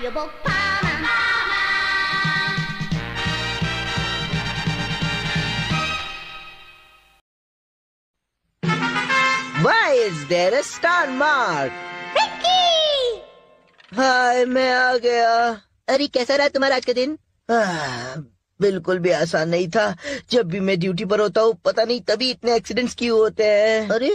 Why is there a star mark? हाय, मैं आ गया। अरे कैसा रहा तुम्हारा आज का दिन? बिल्कुल भी आसान नहीं था। जब भी मैं ड्यूटी पर होता हूँ पता नहीं तभी इतने एक्सीडेंट्स क्यों होते हैं। अरे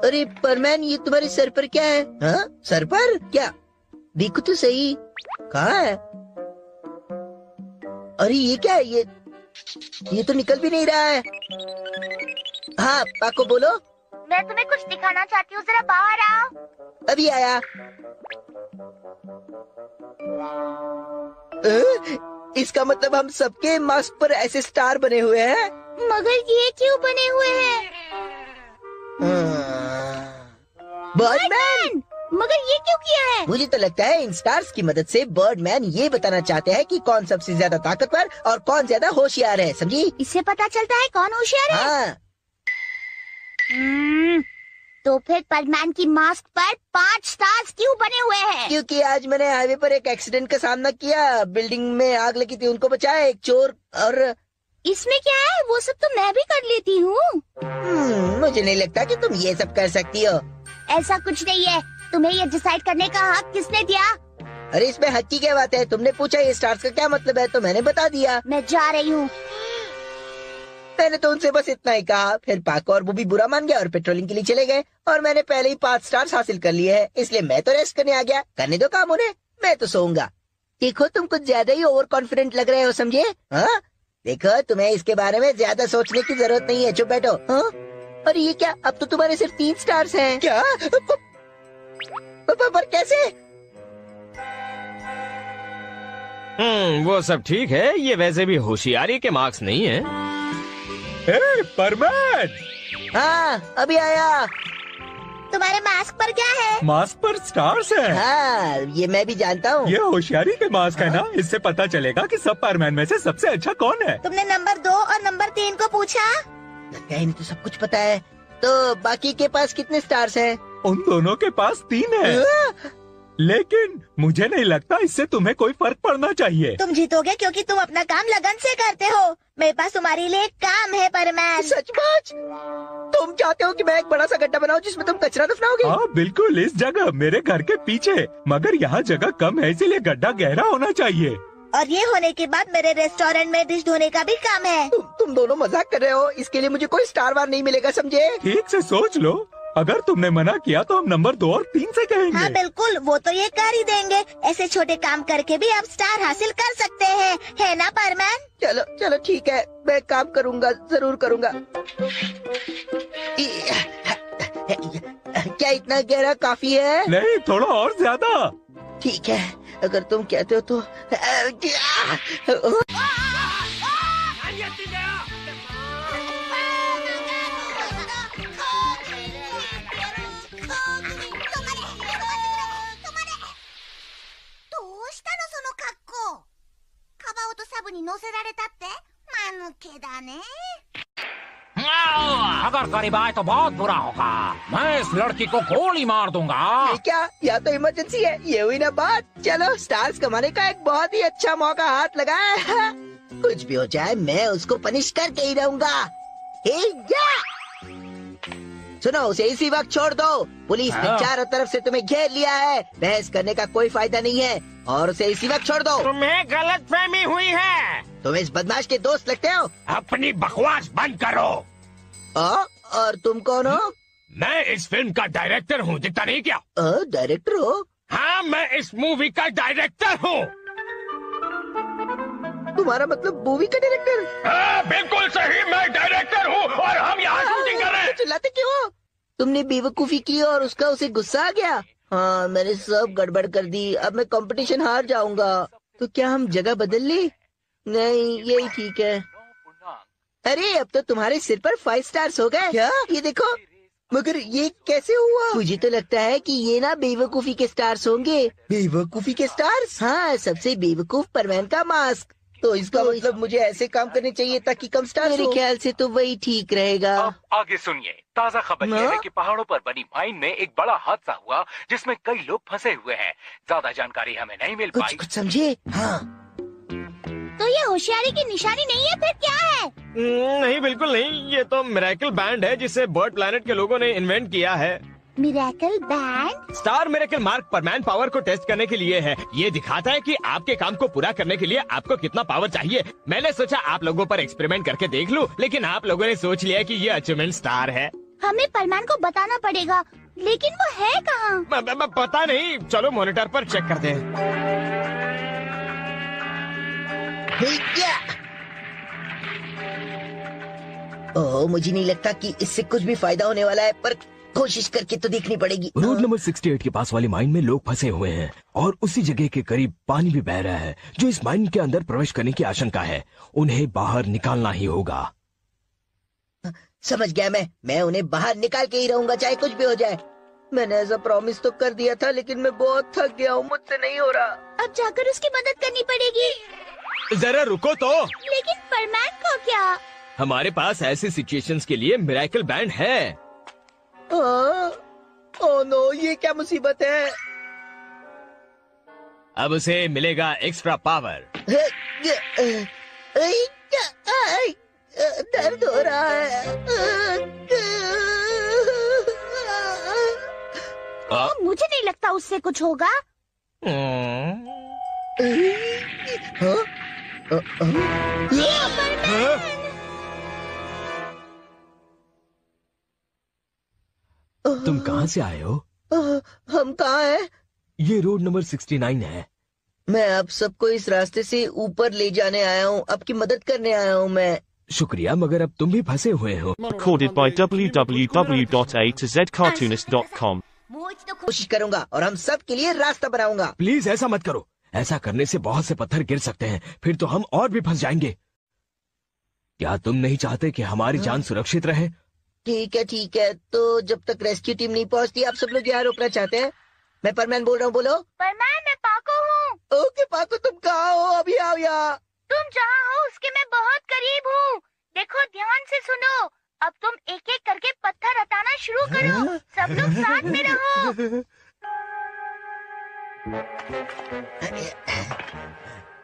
अरे परमैन, ये तुम्हारे सर पर क्या है? हाँ, सर पर क्या? देखो तो सही, कहाँ है? अरे ये क्या है? ये तो निकल भी नहीं रहा है। हाँ पाको, बोलो। मैं तुम्हें कुछ दिखाना चाहती हूँ, जरा बाहर आओ। अभी आया। इसका मतलब हम सबके मास्क पर ऐसे स्टार बने हुए हैं। मगर ये क्यों बने हुए हैं? बर्डमैन! मगर ये क्यों किया है? मुझे तो लगता है इन स्टार्स की मदद से बर्डमैन ये बताना चाहते हैं कि कौन सबसे ज्यादा ताकतवर और कौन ज्यादा होशियार है, समझी? इससे पता चलता है कौन होशियार है? हाँ। तो फिर बर्डमैन की मास्क पर 5 स्टार्स क्यों बने हुए हैं? क्योंकि आज मैंने हाईवे पर एक एक्सीडेंट का सामना किया। बिल्डिंग में आग लगी थी, उनको बचाया एक चोर। और इसमें क्या है? वो सब तो मैं भी कर लेती हूँ। मुझे नहीं लगता कि तुम ये सब कर सकती हो। ऐसा कुछ नहीं है। तुम्हें ये डिसाइड करने का हक किसने दिया? अरे इसमें हक की क्या बात है? तुमने पूछा ये स्टार्स का क्या मतलब है तो मैंने बता दिया। मैं जा रही हूँ। मैंने तो उनसे बस इतना ही कहा। फिर पाको और वो भी बुरा मान गया और पेट्रोलिंग के लिए चले गए। और मैंने पहले ही 5 स्टार्स हासिल कर लिए हैं, इसलिए मैं तो रेस्ट करने आ गया। करने दो काम उन्हें, मैं तो सोऊंगा। देखो तुम कुछ ज्यादा ही ओवर कॉन्फिडेंट लग रहे हो, समझे? हाँ देखो, तुम्हें इसके बारे में ज्यादा सोचने की जरूरत नहीं है। चुप बैठो। हाँ? और ये क्या? अब तो तुम्हारे सिर्फ 3 स्टार्स हैं। क्या? पर कैसे? वो सब ठीक है। ये वैसे भी होशियारी के मार्क्स नहीं है। परमैन! हाँ अभी आया। तुम्हारे मास्क पर क्या है? मास्क पर स्टार्स है। हाँ ये मैं भी जानता हूँ। ये होशियारी के मास्क है ना? इससे पता चलेगा कि सब परमैन में से सबसे अच्छा कौन है। तुमने नंबर 2 और नंबर 3 को पूछा? लगता है इन्हें तो सब कुछ पता है। तो बाकी के पास कितने स्टार्स हैं? उन दोनों के पास 3 है। लेकिन मुझे नहीं लगता इससे तुम्हें कोई फर्क पड़ना चाहिए। तुम जीतोगे क्योंकि तुम अपना काम लगन से करते हो। मेरे पास तुम्हारे लिए एक काम है परमैन। सचमुच? तुम चाहते हो कि मैं एक बड़ा सा गड्ढा बनाऊं जिसमें तुम कचरा दफनाओगे? हाँ बिल्कुल, इस जगह मेरे घर के पीछे। मगर यहाँ जगह कम है, इसीलिए गड्ढा गहरा होना चाहिए। और ये होने के बाद मेरे रेस्टोरेंट में डिश धोने का भी काम है। तुम दोनों मजाक कर रहे हो। इसके लिए मुझे कोई स्टार वार नहीं मिलेगा, समझे? ठीक से सोच लो। अगर तुमने मना किया तो हम नंबर 2 और 3 से कहेंगे। हाँ बिल्कुल, वो तो ये कर ही देंगे। ऐसे छोटे काम करके भी आप स्टार हासिल कर सकते हैं, है ना परमैन? चलो चलो ठीक है, मैं काम करूँगा, जरूर करूँगा। क्या इतना गहरा काफी है? नहीं, थोड़ा और ज्यादा। ठीक है, अगर तुम कहते हो तो। अगर करीब आए तो बहुत बुरा होगा। मैं इस लड़की को गोली मार दूंगा। ये क्या? या तो इमरजेंसी है। ये हुई ना बात। चलो, स्टार्स कमाने का एक बहुत ही अच्छा मौका हाथ लगा है। कुछ भी हो जाए मैं उसको पनिश करके ही रहूंगा। सुनो, उसे इसी वक्त छोड़ दो। पुलिस ने चारों तरफ से तुम्हें घेर लिया है। बहस करने का कोई फायदा नहीं है और उसे इसी वक्त छोड़ दो। तुम्हें गलतफहमी हुई है। तुम इस बदमाश के दोस्त लगते हो। अपनी बकवास बंद करो। और तुम कौन हो? मैं इस फिल्म का डायरेक्टर हूँ, दिखता नहीं क्या? डायरेक्टर हो? हाँ, मैं इस मूवी का डायरेक्टर हूँ। तुम्हारा मतलब मूवी का डायरेक्टर? हाँ, बिल्कुल सही, मैं डायरेक्टर हूँ और हम यहाँ शूटिंग कर रहे हैं। चिल्लाते क्यों हो? तुमने बेवकूफी की और उसका उसे गुस्सा आ गया। हाँ, मैंने सब गड़बड़ कर दी। अब मैं कंपटीशन हार जाऊंगा। तो क्या हम जगह बदल ले? नहीं, यही ठीक है। अरे अब तो तुम्हारे सिर पर 5 स्टार्स हो गए। क्या? ये देखो। मगर ये कैसे हुआ? मुझे तो लगता है कि ये ना बेवकूफी के स्टार्स होंगे। बेवकूफी के स्टार्स? हाँ, सबसे बेवकूफ परमैन का मास्क। तो इसका मतलब मुझे ऐसे काम करने चाहिए ताकि कम स्टार। मेरे ख्याल से तो वही ठीक रहेगा। अब आगे सुनिए। ताज़ा खबर यह है कि पहाड़ों पर बनी माइन में एक बड़ा हादसा हुआ जिसमें कई लोग फंसे हुए हैं। ज्यादा जानकारी हमें नहीं मिल पाई। कुछ समझे? हाँ। तो ये होशियारी की निशानी नहीं है, फिर क्या है? नहीं, बिल्कुल नहीं। ये तो मिरेकल बैंड है जिसे बर्ड प्लैनेट के लोगों ने इन्वेंट किया है। Miracle band? Star miracle mark पर मैन पावर को टेस्ट करने के लिए है। ये दिखाता है कि आपके काम को पूरा करने के लिए आपको कितना पावर चाहिए। मैंने सोचा आप लोगों पर एक्सपेरिमेंट करके देख लूं, लेकिन आप लोगों ने सोच लिया कि ये अचीवमेंट स्टार है। हमें परमैन को बताना पड़ेगा, लेकिन वो है कहाँ? पता नहीं, चलो मॉनिटर पर चेक करते हैं। ओह, मुझे नहीं लगता कि इससे कुछ भी फायदा होने वाला है, पर कोशिश करके तो देखनी पड़ेगी। रोड नंबर 68 के पास वाली माइन में लोग फंसे हुए हैं और उसी जगह के करीब पानी भी बह रहा है जो इस माइन के अंदर प्रवेश करने की आशंका है। उन्हें बाहर निकालना ही होगा। समझ गया मैं उन्हें बाहर निकाल के ही रहूंगा, चाहे कुछ भी हो जाए। मैंने ऐसा प्रॉमिस तो कर दिया था, लेकिन मैं बहुत थक गया हूँ, मुझसे नहीं हो रहा। अब जाकर उसकी मदद करनी पड़ेगी। जरा रुको तो। लेकिन परमैन को क्या? हमारे पास ऐसी सिचुएशंस के लिए मिरेकल बैंड है। ओह नो, ये क्या मुसीबत है? अब उसे मिलेगा एक्स्ट्रा पावर। दर्द हो रहा है। मुझे नहीं लगता उससे कुछ होगा। तुम कहाँ से आए हो? हम कहाँ हैं? ये रोड नंबर 69 है। मैं आप सबको इस रास्ते से ऊपर ले जाने आया हूँ, आपकी मदद करने आया हूँ मैं। शुक्रिया, मगर अब तुम भी फंसे हुए हो। Recorded by www.a2zcartoonist.com। कोशिश करूंगा और हम सब के लिए रास्ता बनाऊंगा। प्लीज ऐसा मत करो। ऐसा करने से बहुत से पत्थर गिर सकते हैं, फिर तो हम और भी फंस जाएंगे। क्या तुम नहीं चाहते कि हमारी जान सुरक्षित रहे? ठीक है। तो जब तक रेस्क्यू टीम नहीं पहुंचती, आप सब लोग यहाँ रुकना चाहते हैं? मैं परमैन बोल रहा हूँ, बोलो। परमैन, मैं पाको हूँ। ओके पाको, तुम कहाँ हो? अभी आओ यहाँ। तुम जहाँ हो उसके मैं बहुत करीब हूँ। देखो, ध्यान से सुनो। अब तुम एक एक करके पत्थर हटाना शुरू करो। सब लोग साथ में रहो।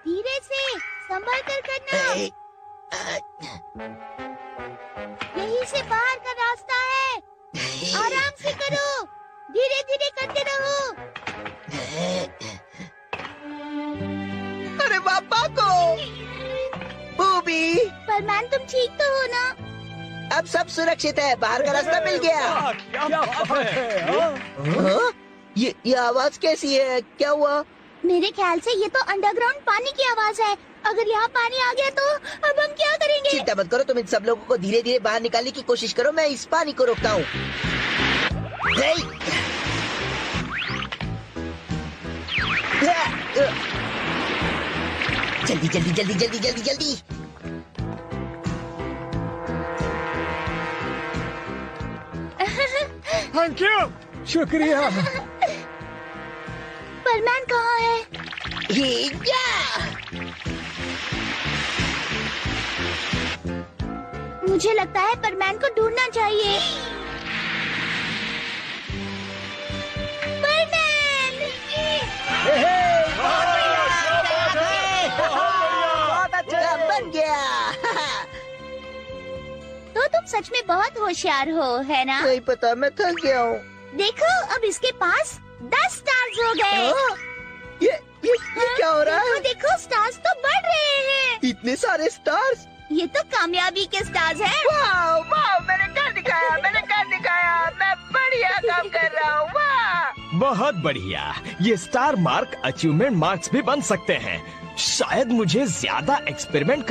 धीरे से, संभल कर करना। यहीं से बाहर का रास्ता है। आराम से करो, धीरे धीरे करते रहो। अरे पापा को बूबी, परमैन, तुम ठीक तो हो ना? अब सब सुरक्षित है, बाहर का रास्ता मिल गया। हाँ? ये आवाज कैसी है? क्या हुआ? मेरे ख्याल से ये तो अंडरग्राउंड पानी की आवाज है। अगर यहाँ पानी आ गया तो अब हम क्या करेंगे? चिंता मत करो, तुम इन सब लोगों को धीरे धीरे बाहर निकालने की कोशिश करो, मैं इस पानी को रोकता हूँ। जल्दी जल्दी जल्दी जल्दी जल्दी जल्दी। थैंक यू, शुक्रिया। परमैन कहाँ है? ये क्या? मुझे लगता है परमैन को ढूंढना चाहिए। परमैन! बहुत अच्छा, बन गया। तो तुम सच में बहुत होशियार हो, है ना? नहीं पता, मैं थक गया हूँ। देखो, अब इसके पास 10 स्टार्स हो गए। ये क्या हो रहा है? देखो, स्टार्स तो बढ़ रहे हैं। इतने सारे स्टार्स। ये तो कामयाबी के स्टार्स हैं। वाह वाह, मैंने कर दिखाया, मैं बढ़िया काम कर रहा हूँ। वाह, बहुत बढ़िया। ये स्टार मार्क अचीवमेंट मार्क्स भी बन सकते हैं। शायद मुझे ज्यादा एक्सपेरिमेंट